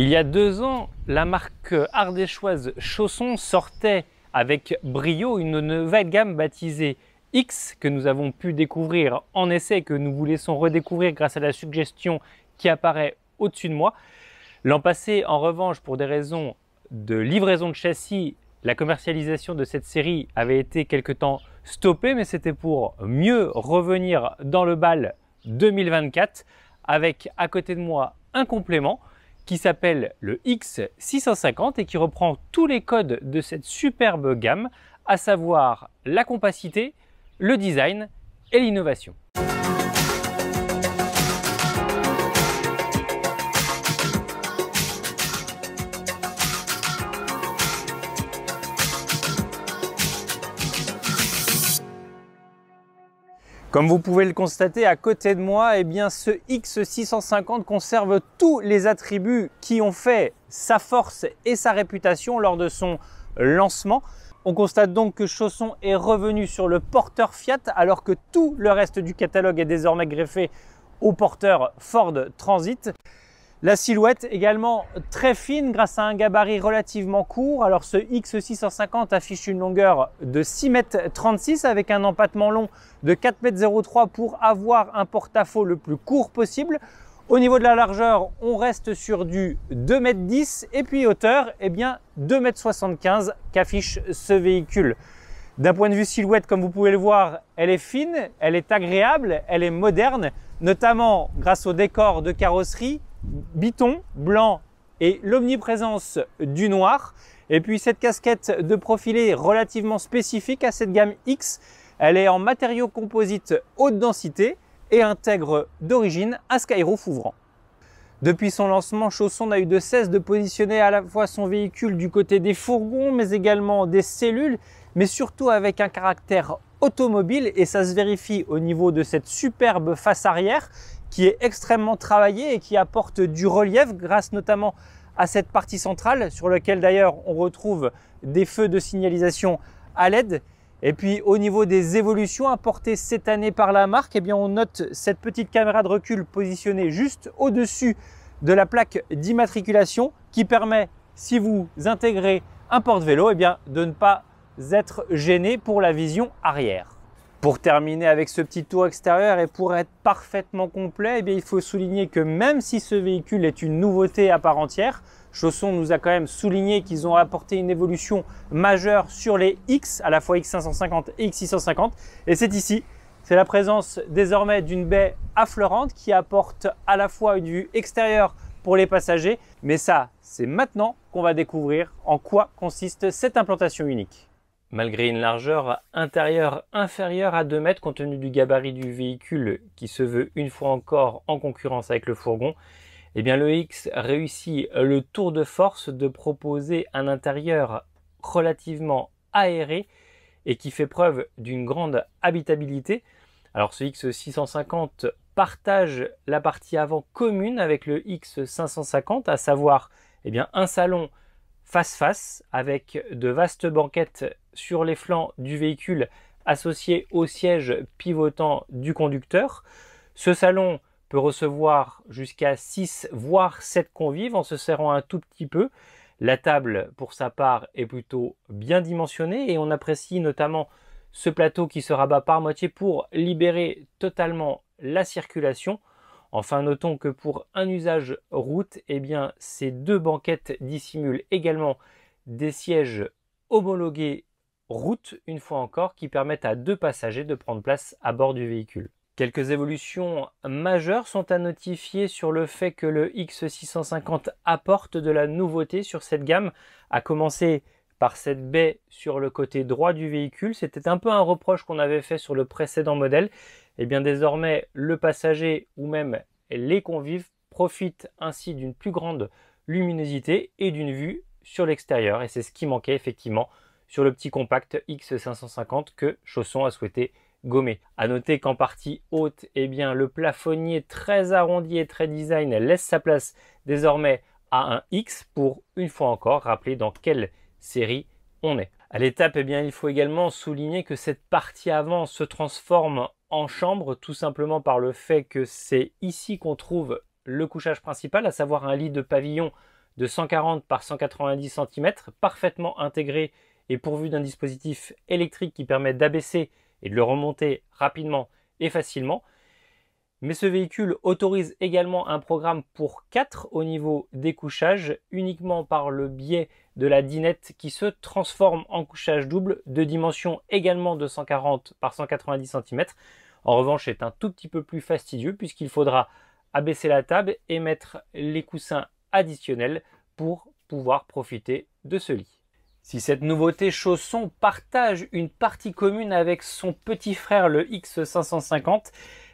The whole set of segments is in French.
Il y a 2 ans, la marque ardéchoise Chausson sortait avec brio une nouvelle gamme baptisée X que nous avons pu découvrir en essai et que nous vous laissons redécouvrir grâce à la suggestion qui apparaît au-dessus de moi. L'an passé, en revanche, pour des raisons de livraison de châssis, la commercialisation de cette série avait été quelque temps stoppée, mais c'était pour mieux revenir dans le bal 2024 avec à côté de moi un complément qui s'appelle le X650 et qui reprend tous les codes de cette superbe gamme, à savoir la compacité, le design et l'innovation. Comme vous pouvez le constater à côté de moi, eh bien ce X650 conserve tous les attributs qui ont fait sa force et sa réputation lors de son lancement. On constate donc que Chausson est revenu sur le porteur Fiat alors que tout le reste du catalogue est désormais greffé au porteur Ford Transit. La silhouette également très fine grâce à un gabarit relativement court. Alors ce X650 affiche une longueur de 6,36 m avec un empattement long de 4,03 m pour avoir un porte-à-faux le plus court possible. Au niveau de la largeur, on reste sur du 2,10 m et puis hauteur, eh bien 2,75 m qu'affiche ce véhicule. D'un point de vue silhouette, comme vous pouvez le voir, elle est fine, elle est agréable, elle est moderne, notamment grâce au décor de carrosserie biton, blanc et l'omniprésence du noir. Et puis cette casquette de profilé relativement spécifique à cette gamme X. Elle est en matériaux composites haute densité et intègre d'origine un skyroof ouvrant. Depuis son lancement, Chausson n'a eu de cesse de positionner à la fois son véhicule du côté des fourgons, mais également des cellules, mais surtout avec un caractère automobile, et ça se vérifie au niveau de cette superbe face arrière qui est extrêmement travaillée et qui apporte du relief grâce notamment à cette partie centrale sur laquelle d'ailleurs on retrouve des feux de signalisation à LED. Et puis au niveau des évolutions apportées cette année par la marque, eh bien on note cette petite caméra de recul positionnée juste au-dessus de la plaque d'immatriculation qui permet, si vous intégrez un porte-vélo, eh bien de ne pas être gêné pour la vision arrière. Pour terminer avec ce petit tour extérieur et pour être parfaitement complet, eh bien, il faut souligner que même si ce véhicule est une nouveauté à part entière, Chausson nous a quand même souligné qu'ils ont apporté une évolution majeure sur les X, à la fois X550 et X650. Et c'est ici, c'est la présence désormais d'une baie affleurante qui apporte à la fois une vue extérieure pour les passagers. Mais ça, c'est maintenant qu'on va découvrir en quoi consiste cette implantation unique. Malgré une largeur intérieure inférieure à 2 m compte tenu du gabarit du véhicule qui se veut une fois encore en concurrence avec le fourgon, eh bien le X réussit le tour de force de proposer un intérieur relativement aéré et qui fait preuve d'une grande habitabilité. Alors ce X650 partage la partie avant commune avec le X550, à savoir eh bien, un salon face-face avec de vastes banquettes sur les flancs du véhicule associées au siège pivotant du conducteur. Ce salon peut recevoir jusqu'à 6 voire 7 convives en se serrant un tout petit peu. La table pour sa part est plutôt bien dimensionnée et on apprécie notamment ce plateau qui se rabat par moitié pour libérer totalement la circulation. Enfin, notons que pour un usage route, eh bien, ces deux banquettes dissimulent également des sièges homologués route, une fois encore, qui permettent à 2 passagers de prendre place à bord du véhicule. Quelques évolutions majeures sont à notifier sur le fait que le X650 apporte de la nouveauté sur cette gamme, à commencer par cette baie sur le côté droit du véhicule. C'était un peu un reproche qu'on avait fait sur le précédent modèle. Et bien désormais, le passager ou même les convives profitent ainsi d'une plus grande luminosité et d'une vue sur l'extérieur. Et c'est ce qui manquait effectivement sur le petit compact X550 que Chausson a souhaité gommer. À noter qu'en partie haute, eh bien, le plafonnier très arrondi et très design laisse sa place désormais à un X pour une fois encore rappeler dans quelle série on est. À l'étape, eh bien, il faut également souligner que cette partie avant se transforme en chambre tout simplement par le fait que c'est ici qu'on trouve le couchage principal, à savoir un lit de pavillon de 140 par 190 cm, parfaitement intégré et pourvu d'un dispositif électrique qui permet d'abaisser et de le remonter rapidement et facilement. Mais ce véhicule autorise également un programme pour 4 au niveau des couchages, uniquement par le biais de la dinette qui se transforme en couchage double, de dimension également de 140 par 190 cm. En revanche, c'est un tout petit peu plus fastidieux puisqu'il faudra abaisser la table et mettre les coussins additionnels pour pouvoir profiter de ce lit. Si cette nouveauté chausson partage une partie commune avec son petit frère le X550,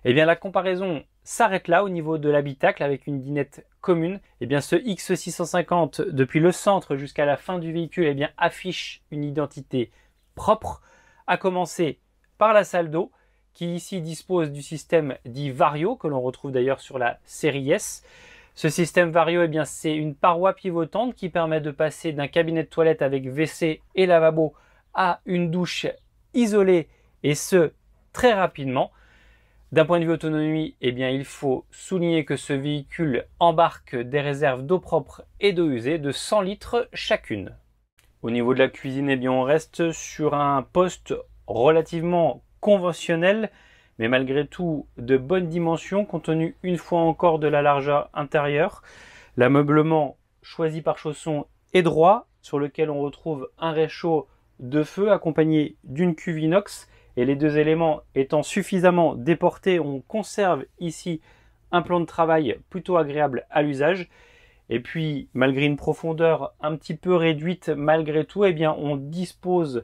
eh bien la comparaison s'arrête là au niveau de l'habitacle avec une dinette commune. Eh bien ce X650 depuis le centre jusqu'à la fin du véhicule eh bien, affiche une identité propre, à commencer par la salle d'eau qui ici dispose du système dit Vario que l'on retrouve d'ailleurs sur la série S. Ce système Vario, eh bien, c'est une paroi pivotante qui permet de passer d'un cabinet de toilette avec WC et lavabo à une douche isolée et ce très rapidement. D'un point de vue autonomie, eh bien, il faut souligner que ce véhicule embarque des réserves d'eau propre et d'eau usée de 100 litres chacune. Au niveau de la cuisine, eh bien, on reste sur un poste relativement conventionnel, mais malgré tout de bonnes dimensions, compte tenu une fois encore de la largeur intérieure. L'ameublement choisi par Chausson est droit, sur lequel on retrouve un réchaud de feu accompagné d'une cuve inox. Et les deux éléments étant suffisamment déportés, on conserve ici un plan de travail plutôt agréable à l'usage. Et puis, malgré une profondeur un petit peu réduite, malgré tout, eh bien, on dispose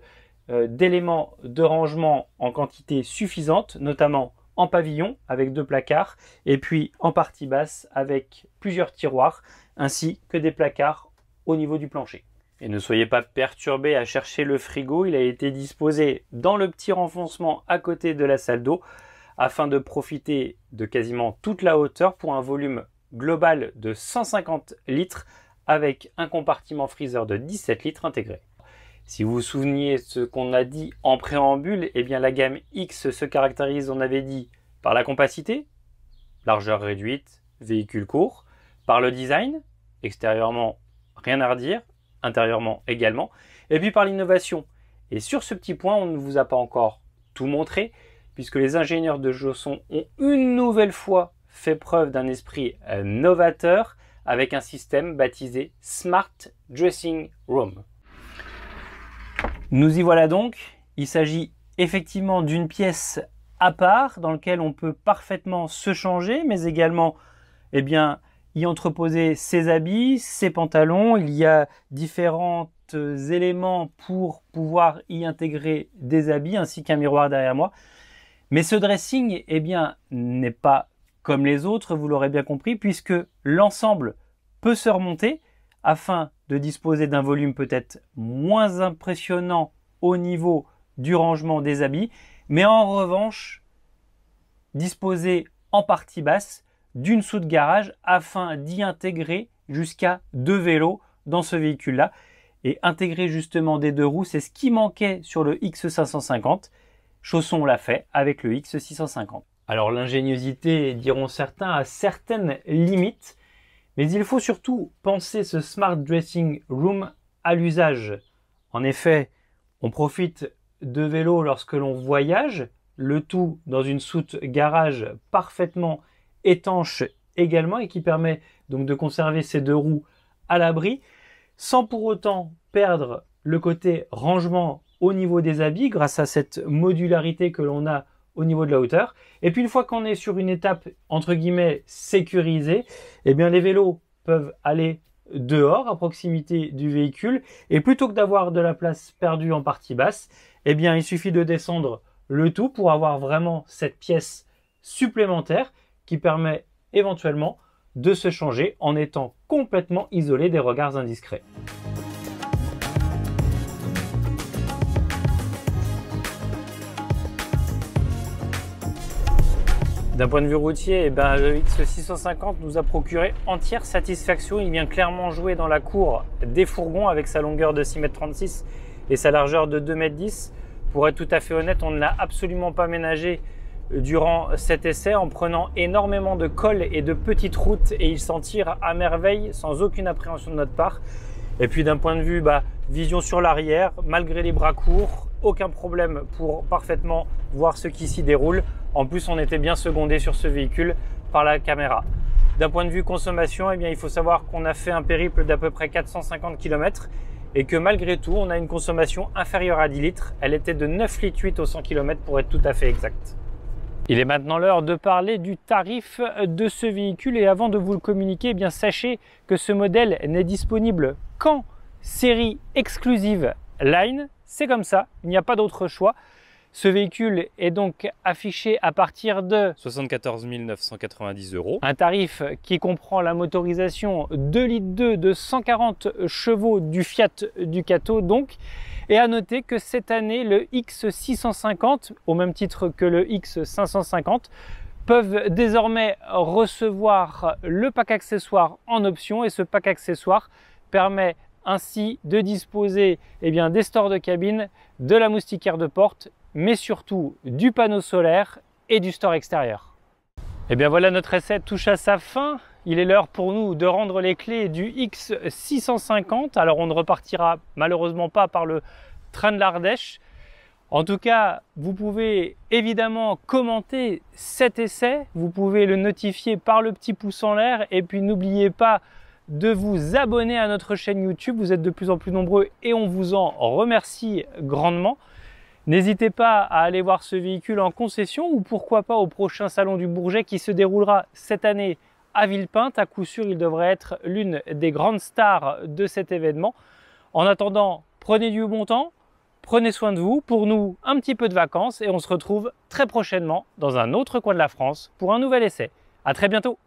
d'éléments de rangement en quantité suffisante, notamment en pavillon avec 2 placards, et puis en partie basse avec plusieurs tiroirs, ainsi que des placards au niveau du plancher. Et ne soyez pas perturbés à chercher le frigo, il a été disposé dans le petit renfoncement à côté de la salle d'eau afin de profiter de quasiment toute la hauteur pour un volume global de 150 litres avec un compartiment freezer de 17 litres intégré. Si vous vous souveniez ce qu'on a dit en préambule, eh bien la gamme X se caractérise, on avait dit, par la compacité, largeur réduite, véhicule court, par le design, extérieurement rien à redire, intérieurement également, et puis par l'innovation. Et sur ce petit point, on ne vous a pas encore tout montré, puisque les ingénieurs de Chausson ont une nouvelle fois fait preuve d'un esprit novateur avec un système baptisé Smart Dressing Room. Nous y voilà donc. Il s'agit effectivement d'une pièce à part dans laquelle on peut parfaitement se changer, mais également eh bien, y entreposer ses habits, ses pantalons. Il y a différents éléments pour pouvoir y intégrer des habits ainsi qu'un miroir derrière moi. Mais ce dressing eh bien, n'est pas comme les autres, vous l'aurez bien compris, puisque l'ensemble peut se remonter afin de disposer d'un volume peut-être moins impressionnant au niveau du rangement des habits, mais en revanche disposer en partie basse d'une soute garage afin d'y intégrer jusqu'à 2 vélos dans ce véhicule-là. Et intégrer justement des 2 roues, c'est ce qui manquait sur le X550. Chausson l'a fait avec le X650. Alors l'ingéniosité, diront certains, a certaines limites, mais il faut surtout penser ce Smart Dressing Room à l'usage. En effet, on profite de vélo lorsque l'on voyage, le tout dans une soute garage parfaitement étanche également et qui permet donc de conserver ces 2 roues à l'abri sans pour autant perdre le côté rangement au niveau des habits grâce à cette modularité que l'on a au niveau de la hauteur. Et puis une fois qu'on est sur une étape entre guillemets sécurisée, eh bien les vélos peuvent aller dehors à proximité du véhicule et plutôt que d'avoir de la place perdue en partie basse, eh bien il suffit de descendre le tout pour avoir vraiment cette pièce supplémentaire qui permet éventuellement de se changer en étant complètement isolé des regards indiscrets. D'un point de vue routier, eh ben, le X650 nous a procuré entière satisfaction. Il vient clairement jouer dans la cour des fourgons avec sa longueur de 6,36 m et sa largeur de 2,10 m. Pour être tout à fait honnête, on ne l'a absolument pas ménagé durant cet essai en prenant énormément de cols et de petites routes et il s'en tire à merveille sans aucune appréhension de notre part. Et puis d'un point de vue vision sur l'arrière, malgré les bras courts, aucun problème pour parfaitement voir ce qui s'y déroule. En plus, on était bien secondé sur ce véhicule par la caméra. D'un point de vue consommation, eh bien, il faut savoir qu'on a fait un périple d'à peu près 450 km et que malgré tout, on a une consommation inférieure à 10 litres. Elle était de 9,8 litres au 100 km pour être tout à fait exact. Il est maintenant l'heure de parler du tarif de ce véhicule et avant de vous le communiquer, eh bien, sachez que ce modèle n'est disponible qu'en série exclusive Line. C'est comme ça, il n'y a pas d'autre choix. Ce véhicule est donc affiché à partir de 74 990 €. Un tarif qui comprend la motorisation 2,2 litres de 140 chevaux du Fiat Ducato donc. Et à noter que cette année, le X650, au même titre que le X550, peuvent désormais recevoir le pack accessoire en option et ce pack accessoire permet ainsi de disposer des stores de cabine, de la moustiquaire de porte, mais surtout du panneau solaire et du store extérieur. Et bien voilà, notre essai touche à sa fin. Il est l'heure pour nous de rendre les clés du X650. Alors on ne repartira malheureusement pas par le train de l'Ardèche. En tout cas, vous pouvez évidemment commenter cet essai. Vous pouvez le notifier par le petit pouce en l'air. Et puis n'oubliez pas de vous abonner à notre chaîne YouTube. Vous êtes de plus en plus nombreux et on vous en remercie grandement. N'hésitez pas à aller voir ce véhicule en concession ou pourquoi pas au prochain salon du Bourget qui se déroulera cette année à Villepinte. À coup sûr, il devrait être l'une des grandes stars de cet événement. En attendant, prenez du bon temps, prenez soin de vous, pour nous un petit peu de vacances et on se retrouve très prochainement dans un autre coin de la France pour un nouvel essai. À très bientôt.